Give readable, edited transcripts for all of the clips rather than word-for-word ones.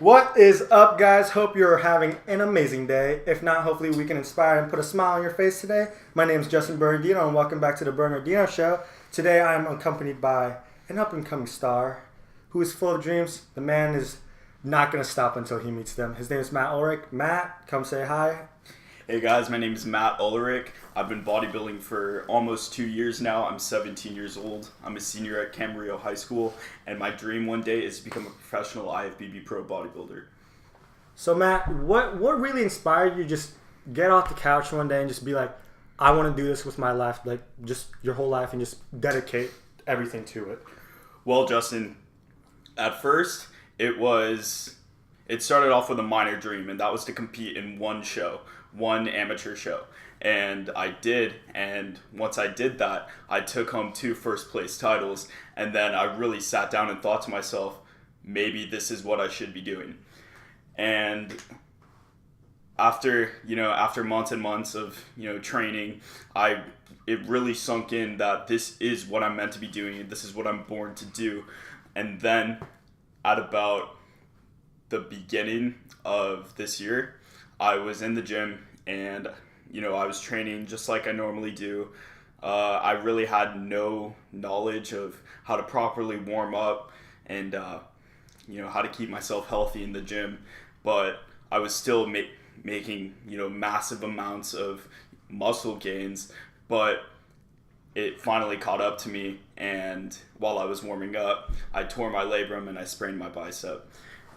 What is up, guys? Hope you're having an amazing day. If not, hopefully we can inspire and put a smile on your face today. My name is Justin Bernardino, and welcome back to the Bernardino Show. Today I am accompanied by an up-and-coming star who is full of dreams. The man is not going to stop until he meets them. His name is Matt Ullerick. Matt, come say hi. Hey guys, my name is Matt Ullerick. I've been bodybuilding for almost 2 years now. I'm 17 years old. I'm a senior at Camarillo High School, and my dream one day is to become a professional IFBB pro bodybuilder. So Matt, what really inspired you to just get off the couch one day and just be like, I want to do this with my life, like just your whole life, and just dedicate everything to it? Well, Justin, at first it started off with a minor dream, and that was to compete in one amateur show. And I did, and once I did that, I took home 2 first place titles, and then I really sat down and thought to myself, maybe this is what I should be doing. And after months and months of, training, it really sunk in that this is what I'm meant to be doing, and this is what I'm born to do. And then at about the beginning of this year, I was in the gym, and I was training just like I normally do. I really had no knowledge of how to properly warm up and how to keep myself healthy in the gym, but I was still making massive amounts of muscle gains. But it finally caught up to me, and while I was warming up, I tore my labrum and I sprained my bicep,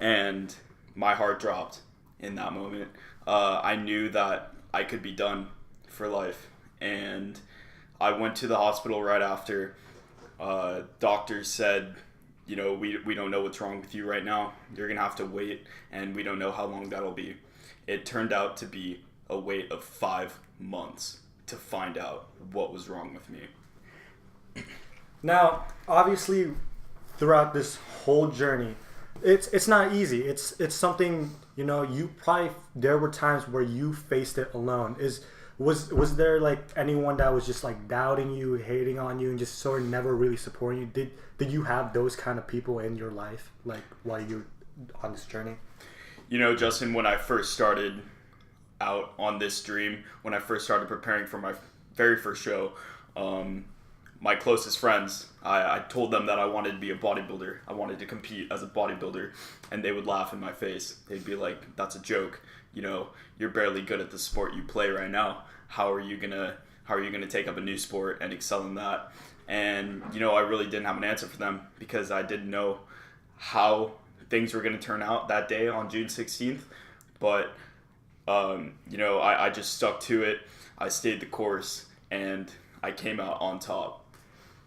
and my heart dropped in that moment. I knew that I could be done for life, and I went to the hospital right after. Doctors said, we don't know what's wrong with you right now. You're gonna have to wait, and we don't know how long that'll be. It turned out to be a wait of 5 months to find out what was wrong with me. Now, obviously, throughout this whole journey, it's not easy. It's something, there were times where you faced it alone. Was there like anyone that was just like doubting you, hating on you, and just sort of never really supporting you? Did you have those kind of people in your life, like while you're on this journey? Justin, when I first started out on this dream, when I first started preparing for my very first show, my closest friends, I told them that I wanted to be a bodybuilder. I wanted to compete as a bodybuilder, and they would laugh in my face. They'd be like, "That's a joke. You're barely good at the sport you play right now. How are you gonna take up a new sport and excel in that?" And I really didn't have an answer for them, because I didn't know how things were gonna turn out that day on June 16th. But I just stuck to it. I stayed the course, and I came out on top.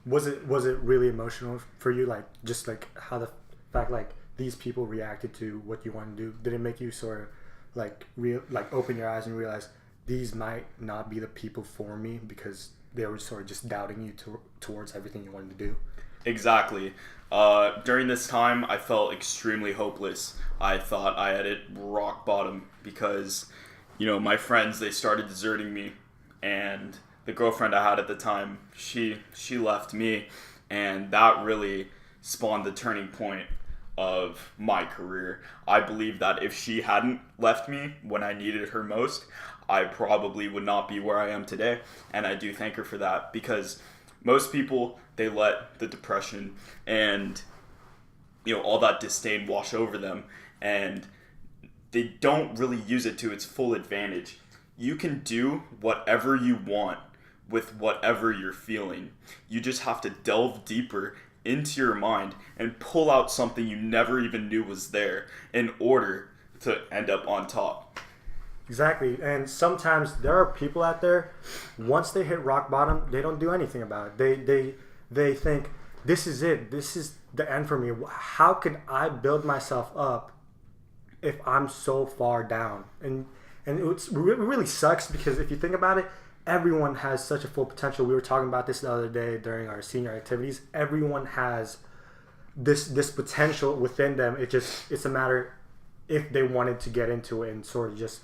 Was it really emotional for you, like just like how the fact like these people reacted to what you wanted to do? Did it make you sort of like open your eyes and realize these might not be the people for me, because they were sort of just doubting you towards everything you wanted to do? Exactly. During this time, I felt extremely hopeless. I thought I had hit rock bottom, because my friends, they started deserting me, and the girlfriend I had at the time, she left me, and that really spawned the turning point of my career. I believe that if she hadn't left me when I needed her most, I probably would not be where I am today, and I do thank her for that, because most people, they let the depression and all that disdain wash over them, and they don't really use it to its full advantage. You can do whatever you want with whatever you're feeling. You just have to delve deeper into your mind and pull out something you never even knew was there in order to end up on top. Exactly. And sometimes there are people out there, once they hit rock bottom, they don't do anything about it. They think, this is it. This is the end for me. How can I build myself up if I'm so far down? And it really sucks, because if you think about it, everyone has such a full potential. We were talking about this the other day during our senior activities. Everyone has this potential within them. It's a matter if they wanted to get into it and sort of just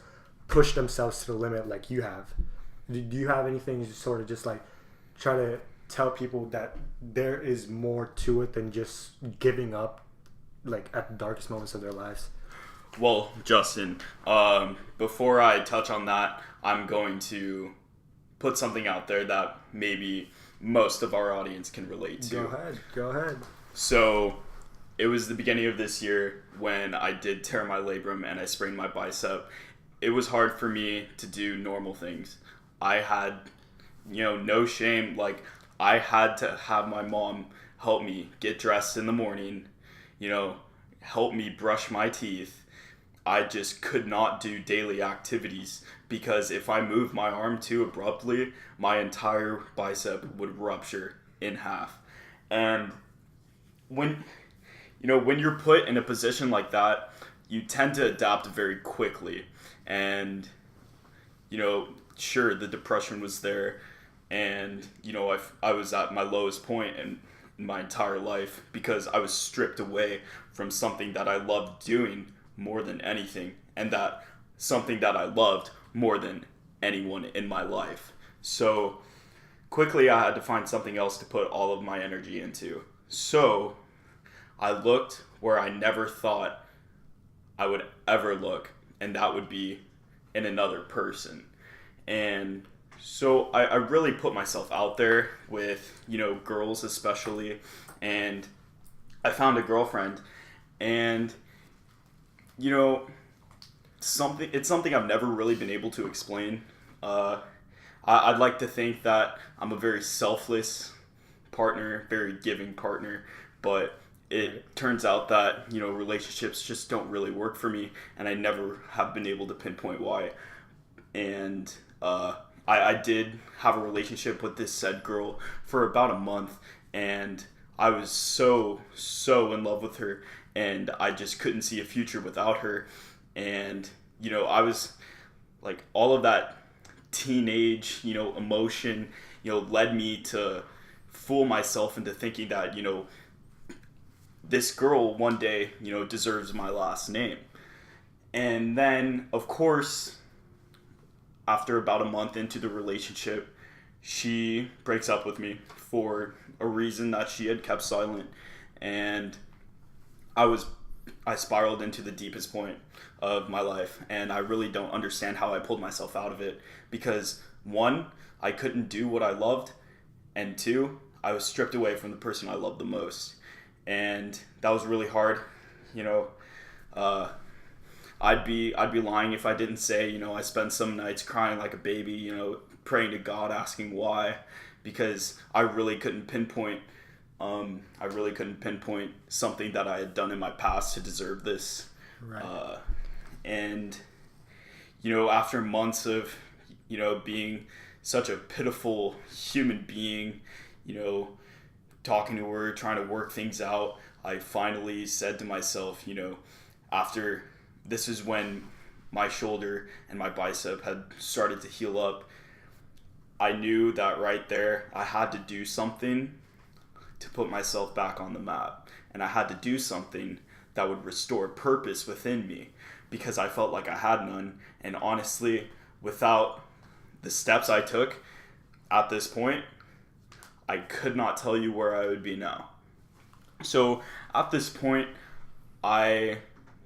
push themselves to the limit like you have. Do you have anything to sort of just like try to tell people that there is more to it than just giving up like at the darkest moments of their lives? Well, Justin, before I touch on that, I'm going to put something out there that maybe most of our audience can relate to. Go ahead. So, it was the beginning of this year when I did tear my labrum and I sprained my bicep. It was hard for me to do normal things. I had, no shame. Like, I had to have my mom help me get dressed in the morning, help me brush my teeth. I just could not do daily activities because if I moved my arm too abruptly, my entire bicep would rupture in half. And when when you're put in a position like that, you tend to adapt very quickly. And sure, the depression was there, and I was at my lowest point in my entire life because I was stripped away from something that I loved doing more than anything, and that something that I loved more than anyone in my life. So quickly I had to find something else to put all of my energy into. So I looked where I never thought I would ever look, and that would be in another person. And so I really put myself out there with, girls especially, and I found a girlfriend, and it's something I've never really been able to explain. I'd like to think that I'm a very selfless partner, very giving partner, but it turns out that relationships just don't really work for me, and I never have been able to pinpoint why. And I did have a relationship with this said girl for about a month, and I was so in love with her, and I just couldn't see a future without her. And I was like, all of that teenage emotion led me to fool myself into thinking that this girl one day deserves my last name. And then, of course, after about a month into the relationship, she breaks up with me for a reason that she had kept silent. And I spiraled into the deepest point of my life, and I really don't understand how I pulled myself out of it, because one, I couldn't do what I loved, and two, I was stripped away from the person I loved the most. And that was really hard. I'd be lying if I didn't say, I spent some nights crying like a baby, praying to God, asking why, because I really couldn't pinpoint something that I had done in my past to deserve this. Right. And after months of being such a pitiful human being, talking to her, trying to work things out, I finally said to myself, after this is when my shoulder and my bicep had started to heal up, I knew that right there I had to do something to put myself back on the map. And I had to do something that would restore purpose within me, because I felt like I had none. And honestly, without the steps I took at this point, I could not tell you where I would be now. So at this point, I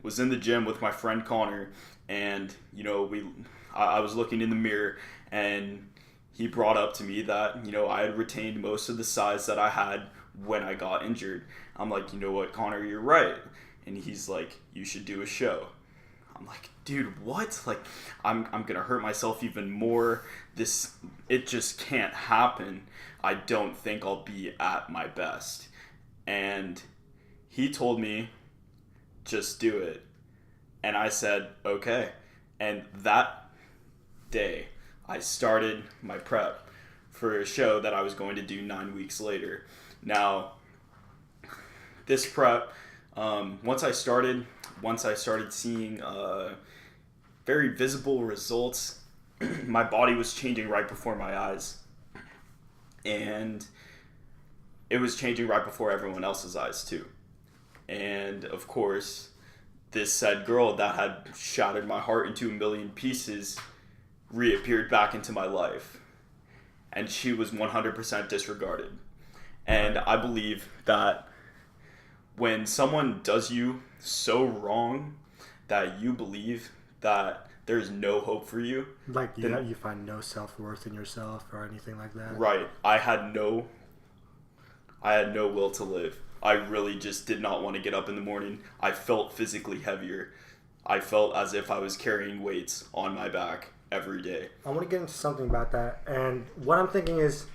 was in the gym with my friend Connor, and I was looking in the mirror, and he brought up to me that I had retained most of the size that I had when I got injured. I'm like, you know what, Connor, you're right. And he's like, you should do a show. I'm like, dude, what? Like, I'm gonna hurt myself even more. It just can't happen. I don't think I'll be at my best. And he told me, just do it. And I said, okay. And that day, I started my prep for a show that I was going to do 9 weeks later. Now, this prep, once I started seeing very visible results, my body was changing right before my eyes. And it was changing right before everyone else's eyes too. And of course, this said girl that had shattered my heart into a million pieces reappeared back into my life. And she was 100% disregarded. And I believe that when someone does you so wrong that you believe that there's no hope for you. Like you find no self-worth in yourself or anything like that. Right. I had no will to live. I really just did not want to get up in the morning. I felt physically heavier. I felt as if I was carrying weights on my back every day. I want to get into something about that. And what I'm thinking is,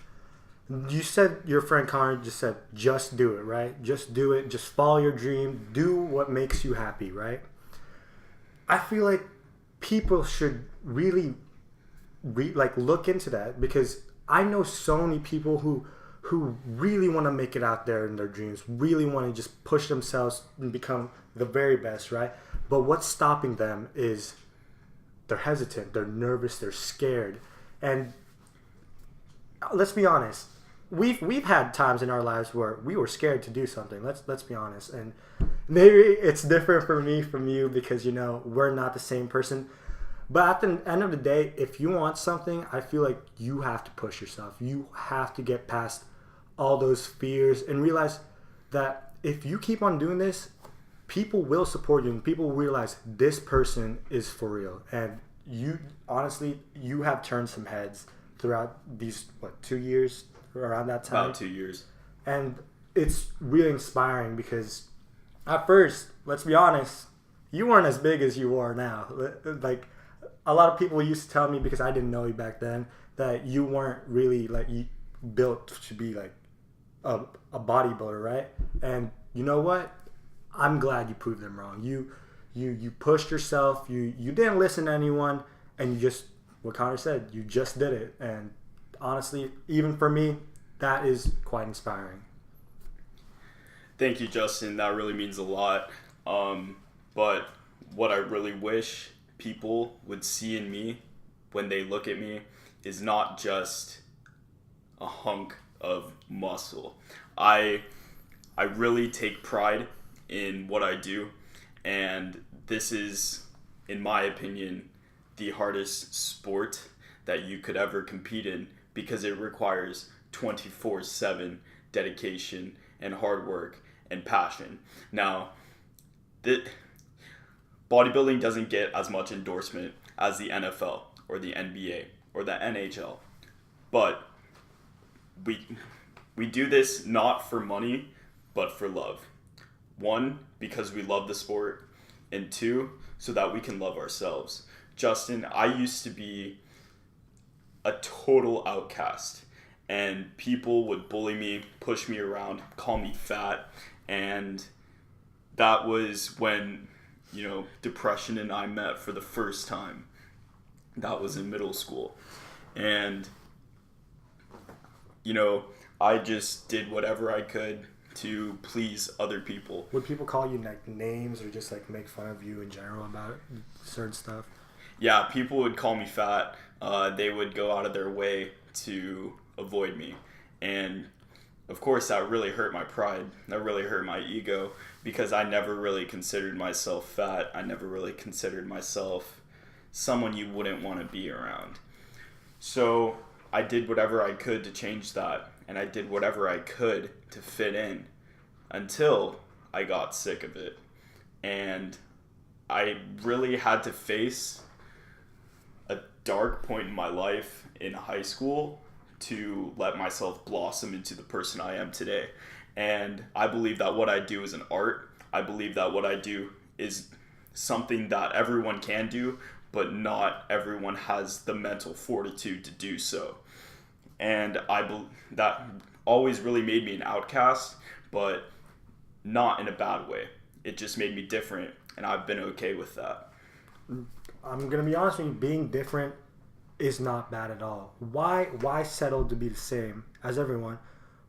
you said your friend Connor just said, just do it, right? Just do it. Just follow your dream. Do what makes you happy, right? I feel like people should really look into that, because I know so many people who really want to make it out there in their dreams, really want to just push themselves and become the very best, right? But what's stopping them is they're hesitant, they're nervous, they're scared. And let's be honest, we've had times in our lives where we were scared to do something. Let's be honest. And maybe it's different for me from you, because we're not the same person. But at the end of the day, if you want something, I feel like you have to push yourself. You have to get past all those fears and realize that if you keep on doing this, people will support you and people will realize this person is for real. And you have turned some heads throughout these 2 years, around that time. About 2 years. And it's really inspiring, because at first, let's be honest, you weren't as big as you are now. Like, a lot of people used to tell me, because I didn't know you back then, that you weren't really built to be like a bodybuilder, right? And you know what? I'm glad you proved them wrong. You pushed yourself. You didn't listen to anyone, and you just, what Connor said, you just did it. And honestly, even for me, that is quite inspiring. Thank you, Justin. That really means a lot. But what I really wish people would see in me when they look at me is not just a hunk of muscle. I really take pride in what I do, and this is, in my opinion, the hardest sport that you could ever compete in, because it requires 24/7 dedication and hard work and passion. Now, bodybuilding doesn't get as much endorsement as the NFL or the NBA or the NHL, but we do this not for money, but for love. One, because we love the sport, and two, so that we can love ourselves. Justin, I used to be a total outcast, and people would bully me, push me around, call me fat, and that was when, depression and I met for the first time. That was in middle school. And, I just did whatever I could to please other people. Would people call you names, or just make fun of you in general about certain stuff? Yeah, people would call me fat. They would go out of their way to avoid me. And of course, that really hurt my pride. That really hurt my ego, because I never really considered myself fat. I never really considered myself someone you wouldn't want to be around. So I did whatever I could to change that, and I did whatever I could to fit in until I got sick of it. And I really had to face a dark point in my life in high school to let myself blossom into the person I am today. And I believe that what I do is an art. I believe that what I do is something that everyone can do, but not everyone has the mental fortitude to do so. And I believe that always really made me an outcast, but not in a bad way. It just made me different, and I've been okay with that. I'm going to be honest with you, being different is not bad at all. Why settle to be the same as everyone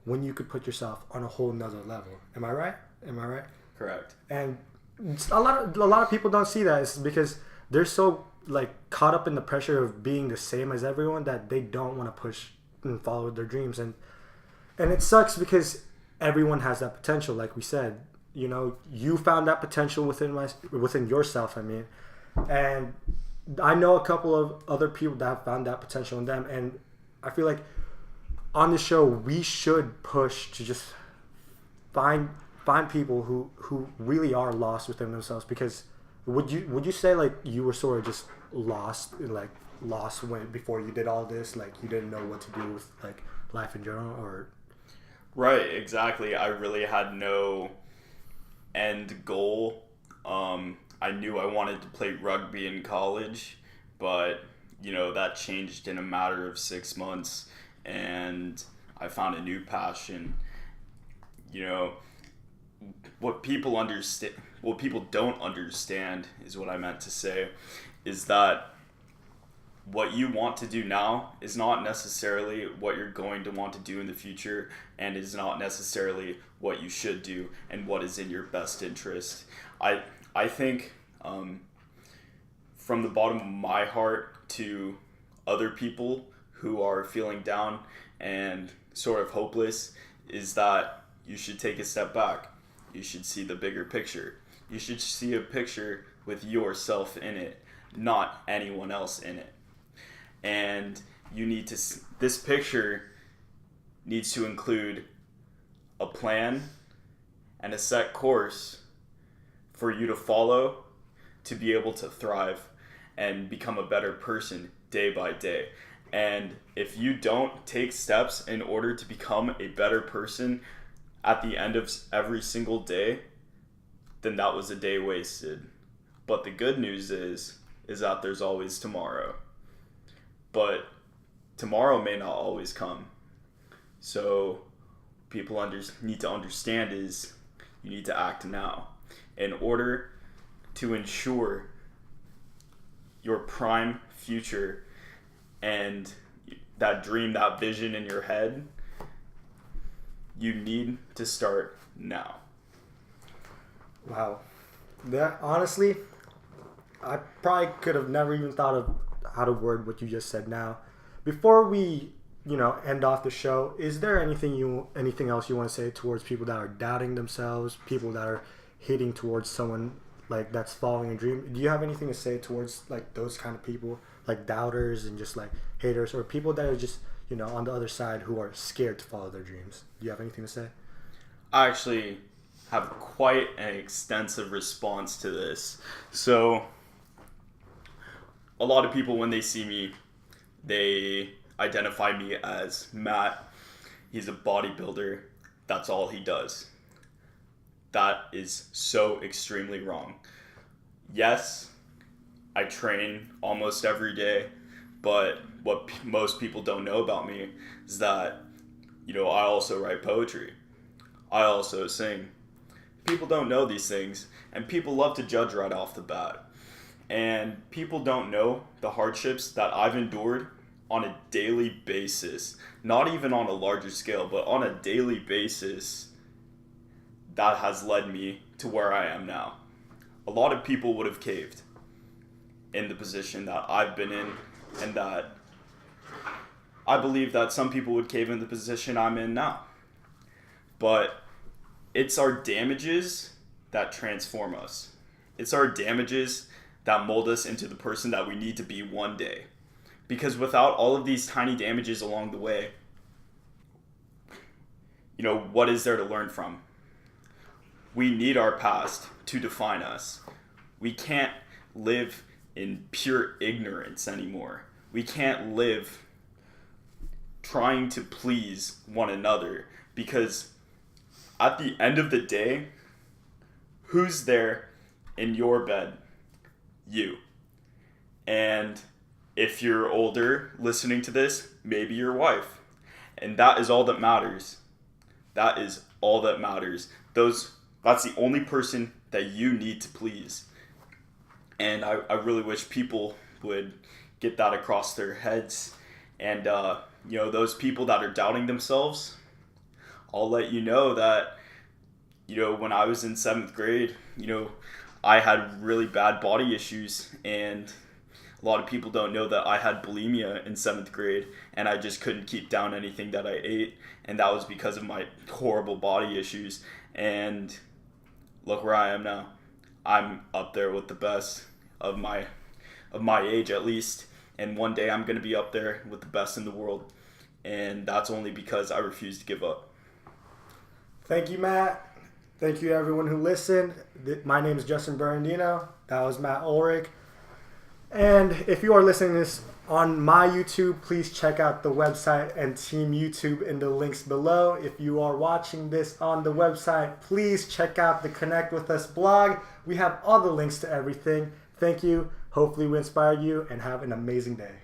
when you could put yourself on a whole nother level? Am I right? Correct. And a lot of people don't see that. It's because they're so caught up in the pressure of being the same as everyone that they don't want to push and follow their dreams. And it sucks, because everyone has that potential, like we said. You found that potential within yourself, and I know a couple of other people that have found that potential in them, and I feel like on the show we should push to just find people who really are lost within themselves, because Would you say like you were sort of just lost when before you did all this, like you didn't know what to do with like life in general, or? Right, exactly. I really had no end goal. I knew I wanted to play rugby in college, but that changed in a matter of 6 months, and I found a new passion. You know, what people don't understand is what I meant to say, is that what you want to do now is not necessarily what you're going to want to do in the future, and is not necessarily what you should do and what is in your best interest. I think, from the bottom of my heart to other people who are feeling down and sort of hopeless, is that you should take a step back. You should see the bigger picture. You should see a picture with yourself in it, not anyone else in it. And this picture needs to include a plan and a set course for you to follow to be able to thrive and become a better person day by day. And if you don't take steps in order to become a better person at the end of every single day, then that was a day wasted. But the good news is that there's always tomorrow. But tomorrow may not always come. So people need to understand is you need to act now in order to ensure your prime future and that dream, that vision in your head. You need to start now. Wow. That honestly, I probably could have never even thought of how to word what you just said now. Before we, end off the show, is there anything else you want to say towards people that are doubting themselves, people that are hating towards someone like that's following a dream? Do you have anything to say towards like those kind of people, like doubters and just like haters, or people that are just, on the other side who are scared to follow their dreams? Do you have anything to say? I actually have quite an extensive response to this. So a lot of people, when they see me, they identify me as Matt. He's a bodybuilder. That's all he does. That is so extremely wrong. Yes, I train almost every day, but what most people don't know about me is that, I also write poetry. I also sing. People don't know these things, and people love to judge right off the bat. And people don't know the hardships that I've endured on a daily basis. Not even on a larger scale, but on a daily basis that has led me to where I am now. A lot of people would have caved in the position that I've been in, and that I believe that some people would cave in the position I'm in now. But it's our damages that transform us. It's our damages that mold us into the person that we need to be one day. Because without all of these tiny damages along the way, what is there to learn from? We need our past to define us. We can't live in pure ignorance anymore. We can't live trying to please one another, because at the end of the day, who's there in your bed? You. And if you're older listening to this, maybe your wife. And that is all that matters. That is all that matters. That's the only person that you need to please. And I really wish people would get that across their heads. And, those people that are doubting themselves, I'll let you know that, when I was in 7th grade, I had really bad body issues, and a lot of people don't know that I had bulimia in 7th grade, and I just couldn't keep down anything that I ate, and that was because of my horrible body issues. And look where I am now. I'm up there with the best of my age, at least, and one day I'm going to be up there with the best in the world, and that's only because I refuse to give up. Thank you, Matt. Thank you, everyone who listened. My name is Justin Berendino. That was Matt Ullerick. And if you are listening to this on my YouTube, please check out the website and Team YouTube in the links below. If you are watching this on the website, please check out the Connect With Us blog. We have all the links to everything. Thank you. Hopefully we inspired you, and have an amazing day.